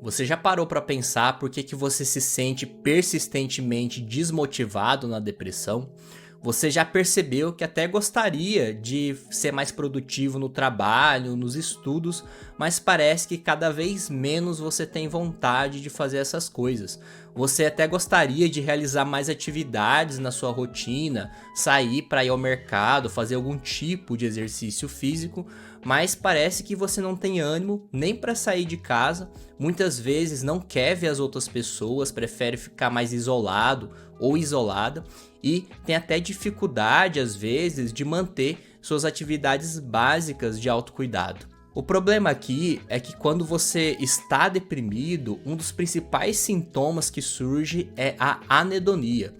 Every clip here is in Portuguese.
Você já parou para pensar por que você se sente persistentemente desmotivado na depressão? Você já percebeu que até gostaria de ser mais produtivo no trabalho, nos estudos, mas parece que cada vez menos você tem vontade de fazer essas coisas. Você até gostaria de realizar mais atividades na sua rotina, sair para ir ao mercado, fazer algum tipo de exercício físico, mas parece que você não tem ânimo nem para sair de casa. Muitas vezes não quer ver as outras pessoas, prefere ficar mais isolado ou isolada e tem até dificuldade às vezes de manter suas atividades básicas de autocuidado. O problema aqui é que quando você está deprimido, um dos principais sintomas que surge é a anedonia.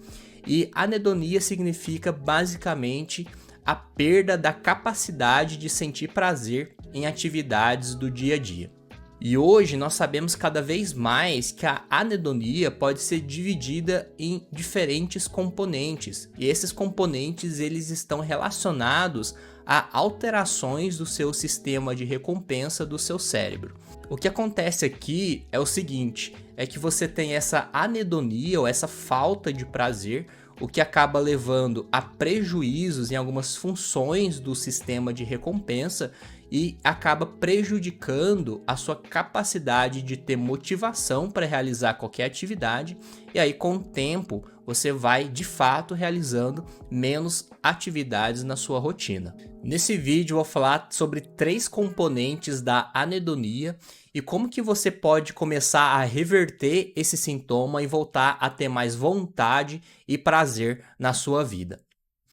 E anedonia significa basicamente a perda da capacidade de sentir prazer em atividades do dia a dia. E hoje nós sabemos cada vez mais que a anedonia pode ser dividida em diferentes componentes, e esses componentes eles estão relacionados a alterações do seu sistema de recompensa do seu cérebro. O que acontece aqui é o seguinte, é que você tem essa anedonia ou essa falta de prazer, o que acaba levando a prejuízos em algumas funções do sistema de recompensa e acaba prejudicando a sua capacidade de ter motivação para realizar qualquer atividade, e aí com o tempo você vai de fato realizando menos atividades na sua rotina. Nesse vídeo eu vou falar sobre 3 componentes da anedonia e como que você pode começar a reverter esse sintoma e voltar a ter mais vontade e prazer na sua vida.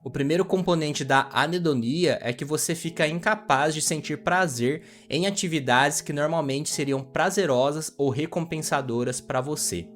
O primeiro componente da anedonia é que você fica incapaz de sentir prazer em atividades que normalmente seriam prazerosas ou recompensadoras para você.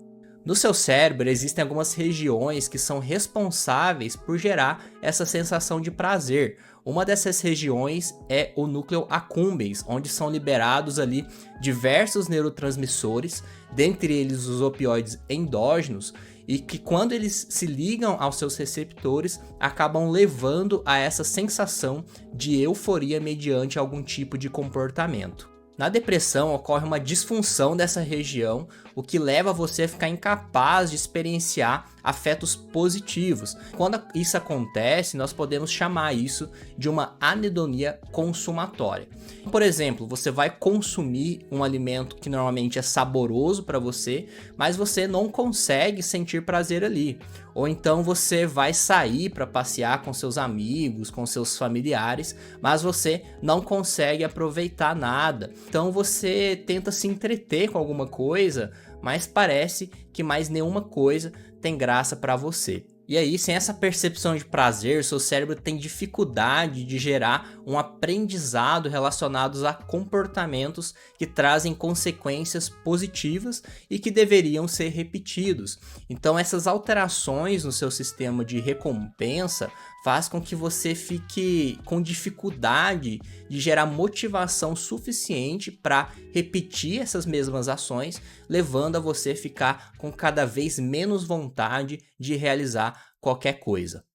No seu cérebro existem algumas regiões que são responsáveis por gerar essa sensação de prazer. Uma dessas regiões é o núcleo accumbens, onde são liberados ali diversos neurotransmissores, dentre eles os opioides endógenos, e que quando eles se ligam aos seus receptores, acabam levando a essa sensação de euforia mediante algum tipo de comportamento. Na depressão ocorre uma disfunção dessa região, o que leva você a ficar incapaz de experienciar afetos positivos. Quando isso acontece, nós podemos chamar isso de uma anedonia consumatória. Por exemplo, você vai consumir um alimento que normalmente é saboroso para você, mas você não consegue sentir prazer ali. Ou então você vai sair para passear com seus amigos, com seus familiares, mas você não consegue aproveitar nada. Então você tenta se entreter com alguma coisa, mas parece que mais nenhuma coisa tem graça para você. E aí, sem essa percepção de prazer, seu cérebro tem dificuldade de gerar um aprendizado relacionado a comportamentos que trazem consequências positivas e que deveriam ser repetidos. Então, essas alterações no seu sistema de recompensa faz com que você fique com dificuldade de gerar motivação suficiente para repetir essas mesmas ações, levando a você ficar com cada vez menos vontade de realizar qualquer coisa.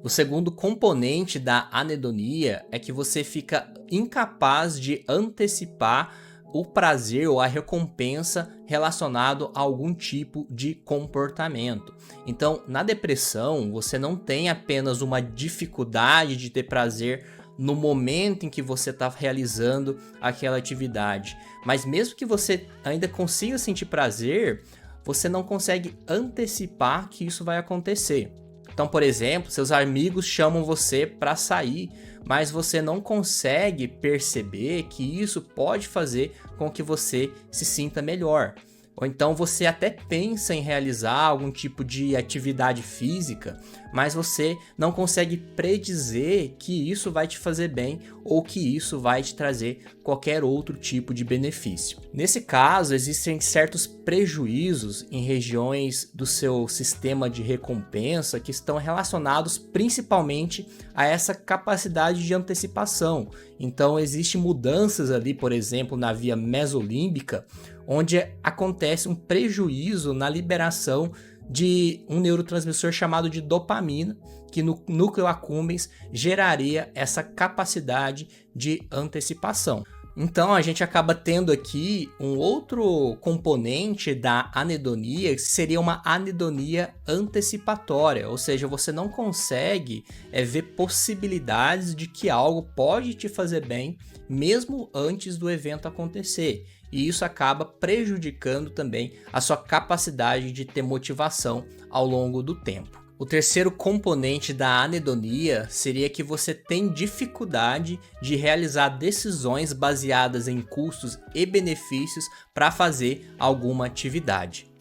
O segundo componente da anedonia é que você fica incapaz de antecipar o prazer ou a recompensa relacionado a algum tipo de comportamento. Então, na depressão, você não tem apenas uma dificuldade de ter prazer no momento em que você está realizando aquela atividade, mas mesmo que você ainda consiga sentir prazer, você não consegue antecipar que isso vai acontecer. Então, por exemplo, seus amigos chamam você para sair, mas você não consegue perceber que isso pode fazer com que você se sinta melhor. Ou então você até pensa em realizar algum tipo de atividade física, mas você não consegue predizer que isso vai te fazer bem ou que isso vai te trazer qualquer outro tipo de benefício. Nesse caso, existem certos prejuízos em regiões do seu sistema de recompensa que estão relacionados principalmente a essa capacidade de antecipação. Então, existem mudanças ali, por exemplo, na via mesolímbica, onde acontece um prejuízo na liberação de um neurotransmissor chamado de dopamina, que no núcleo accumbens geraria essa capacidade de antecipação. Então a gente acaba tendo aqui um outro componente da anedonia, que seria uma anedonia antecipatória, ou seja, você não consegue ver possibilidades de que algo pode te fazer bem mesmo antes do evento acontecer. E isso acaba prejudicando também a sua capacidade de ter motivação ao longo do tempo. O terceiro componente da anedonia seria que você tem dificuldade de realizar decisões baseadas em custos e benefícios para fazer alguma atividade.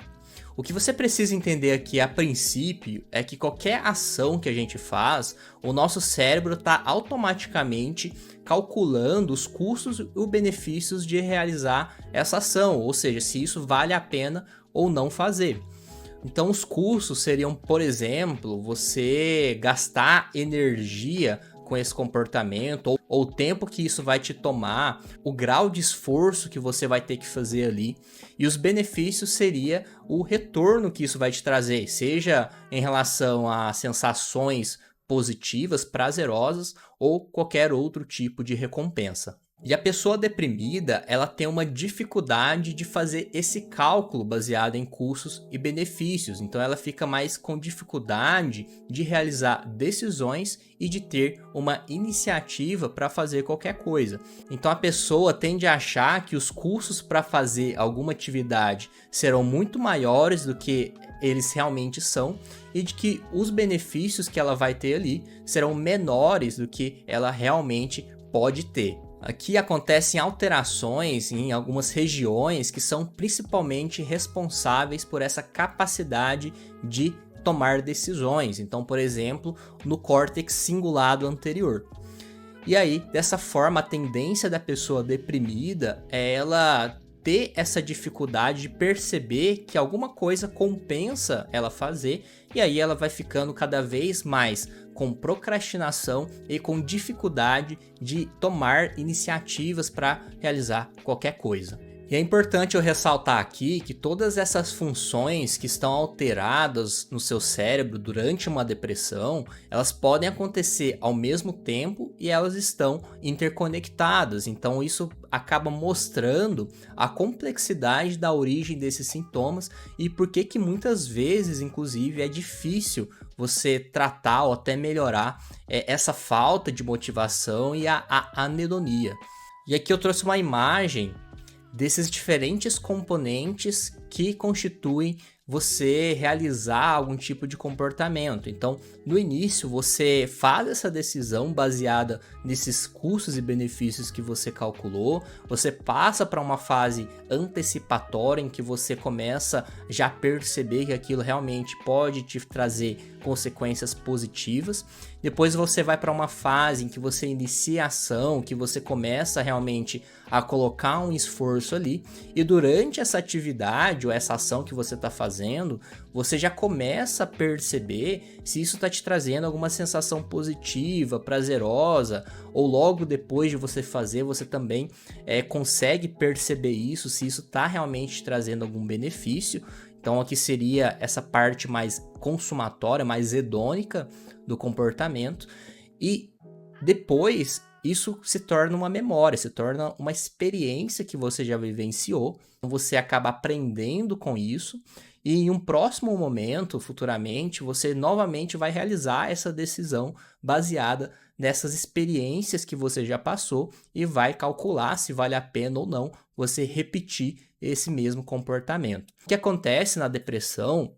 O que você precisa entender aqui a princípio é que qualquer ação que a gente faz, o nosso cérebro está automaticamente calculando os custos e os benefícios de realizar essa ação, ou seja, se isso vale a pena ou não fazer. Então os custos seriam, por exemplo, você gastar energia com esse comportamento, ou o tempo que isso vai te tomar, o grau de esforço que você vai ter que fazer ali. E os benefícios seria o retorno que isso vai te trazer, seja em relação a sensações positivas, prazerosas, ou qualquer outro tipo de recompensa. E a pessoa deprimida, ela tem uma dificuldade de fazer esse cálculo baseado em custos e benefícios. Então ela fica mais com dificuldade de realizar decisões e de ter uma iniciativa para fazer qualquer coisa. Então a pessoa tende a achar que os custos para fazer alguma atividade serão muito maiores do que eles realmente são, e de que os benefícios que ela vai ter ali serão menores do que ela realmente pode ter. Aqui acontecem alterações em algumas regiões que são principalmente responsáveis por essa capacidade de tomar decisões. Então, por exemplo, no córtex cingulado anterior. E aí, dessa forma, a tendência da pessoa deprimida é ela ter essa dificuldade de perceber que alguma coisa compensa ela fazer, e aí ela vai ficando cada vez mais com procrastinação e com dificuldade de tomar iniciativas para realizar qualquer coisa. E é importante eu ressaltar aqui que todas essas funções que estão alteradas no seu cérebro durante uma depressão, elas podem acontecer ao mesmo tempo e elas estão interconectadas. Então isso acaba mostrando a complexidade da origem desses sintomas e por que muitas vezes, inclusive, é difícil você tratar ou até melhorar essa falta de motivação e a anedonia. E aqui eu trouxe uma imagem desses diferentes componentes que constituem você realizar algum tipo de comportamento. Então, no início, você faz essa decisão baseada nesses custos e benefícios que você calculou, você passa para uma fase antecipatória em que você começa já a perceber que aquilo realmente pode te trazer consequências positivas. Depois você vai para uma fase em que você inicia a ação, que você começa realmente a colocar um esforço ali, e durante essa atividade ou essa ação que você está fazendo, você já começa a perceber se isso está te trazendo alguma sensação positiva, prazerosa, ou logo depois de você fazer, você também consegue perceber isso, se isso está realmente te trazendo algum benefício. Então aqui seria essa parte mais consumatória, mais hedônica do comportamento, e depois isso se torna uma memória, se torna uma experiência que você já vivenciou, você acaba aprendendo com isso, e em um próximo momento, futuramente, você novamente vai realizar essa decisão baseada nessas experiências que você já passou e vai calcular se vale a pena ou não você repetir esse mesmo comportamento. O que acontece na depressão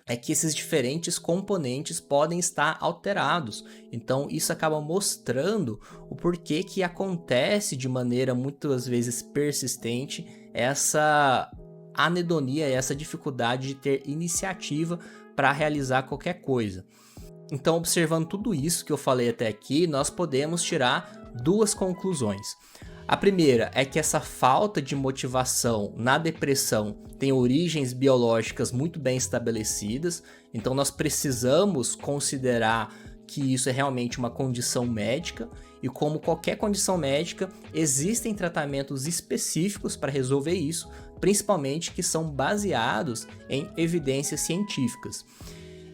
é que esses diferentes componentes podem estar alterados. Então isso acaba mostrando o porquê que acontece de maneira muitas vezes persistente essa anedonia, essa dificuldade de ter iniciativa para realizar qualquer coisa. Então, observando tudo isso que eu falei até aqui, nós podemos tirar duas conclusões. A primeira é que essa falta de motivação na depressão tem origens biológicas muito bem estabelecidas, então nós precisamos considerar que isso é realmente uma condição médica, e como qualquer condição médica, existem tratamentos específicos para resolver isso, principalmente que são baseados em evidências científicas.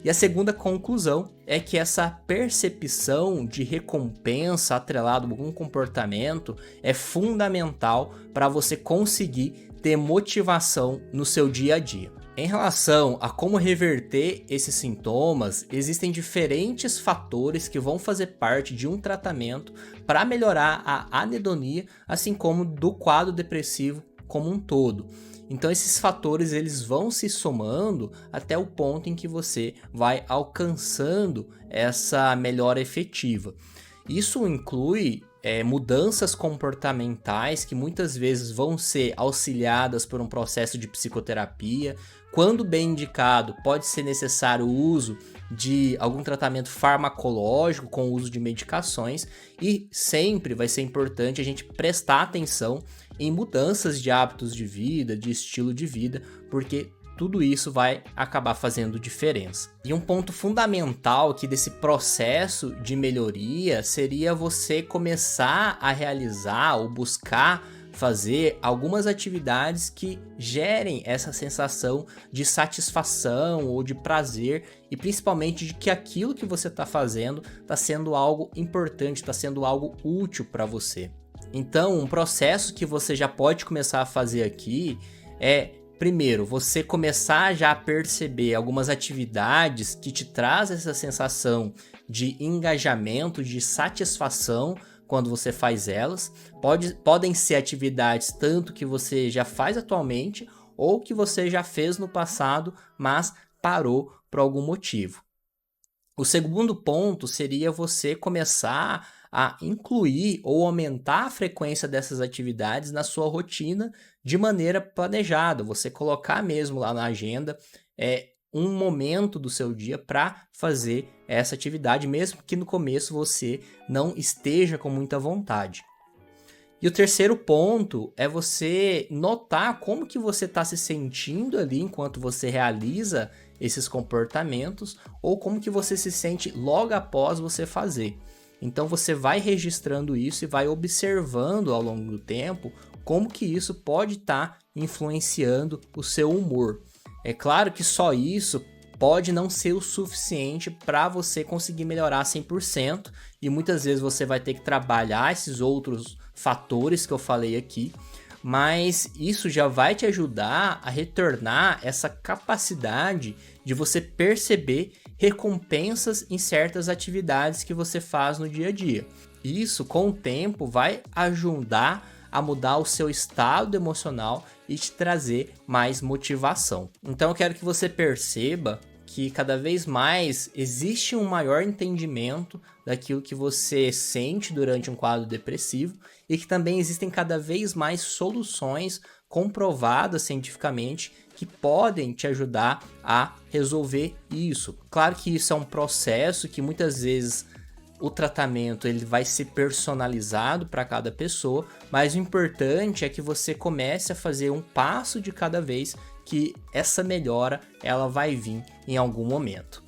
E a segunda conclusão é que essa percepção de recompensa atrelada a algum comportamento é fundamental para você conseguir ter motivação no seu dia a dia. Em relação a como reverter esses sintomas, existem diferentes fatores que vão fazer parte de um tratamento para melhorar a anedonia, assim como do quadro depressivo como um todo. Então esses fatores eles vão se somando até o ponto em que você vai alcançando essa melhora efetiva. Isso inclui mudanças comportamentais que muitas vezes vão ser auxiliadas por um processo de psicoterapia. Quando bem indicado, pode ser necessário o uso de algum tratamento farmacológico com o uso de medicações, e sempre vai ser importante a gente prestar atenção em mudanças de hábitos de vida, de estilo de vida, porque tudo isso vai acabar fazendo diferença. E um ponto fundamental aqui desse processo de melhoria seria você começar a realizar ou buscar fazer algumas atividades que gerem essa sensação de satisfação ou de prazer, e principalmente de que aquilo que você está fazendo está sendo algo importante, está sendo algo útil para você. Então, um processo que você já pode começar a fazer aqui é, primeiro, você começar já a perceber algumas atividades que te trazem essa sensação de engajamento, de satisfação quando você faz elas. Podem ser atividades tanto que você já faz atualmente ou que você já fez no passado, mas parou por algum motivo. O segundo ponto seria você começar a incluir ou aumentar a frequência dessas atividades na sua rotina de maneira planejada. Você colocar mesmo lá na agenda um momento do seu dia para fazer essa atividade, mesmo que no começo você não esteja com muita vontade. E o terceiro ponto é você notar como que você está se sentindo ali enquanto você realiza esses comportamentos, ou como que você se sente logo após você fazer. Então você vai registrando isso e vai observando ao longo do tempo como que isso pode estar influenciando o seu humor. É claro que só isso pode não ser o suficiente para você conseguir melhorar 100%, e muitas vezes você vai ter que trabalhar esses outros fatores que eu falei aqui, mas isso já vai te ajudar a retornar essa capacidade de você perceber recompensas em certas atividades que você faz no dia a dia. Isso, com o tempo, vai ajudar a mudar o seu estado emocional e te trazer mais motivação. Então eu quero que você perceba que cada vez mais existe um maior entendimento daquilo que você sente durante um quadro depressivo, e que também existem cada vez mais soluções comprovadas cientificamente que podem te ajudar a resolver isso. Claro que isso é um processo que muitas vezes o tratamento ele vai ser personalizado para cada pessoa, mas o importante é que você comece a fazer um passo de cada vez, que essa melhora ela vai vir em algum momento.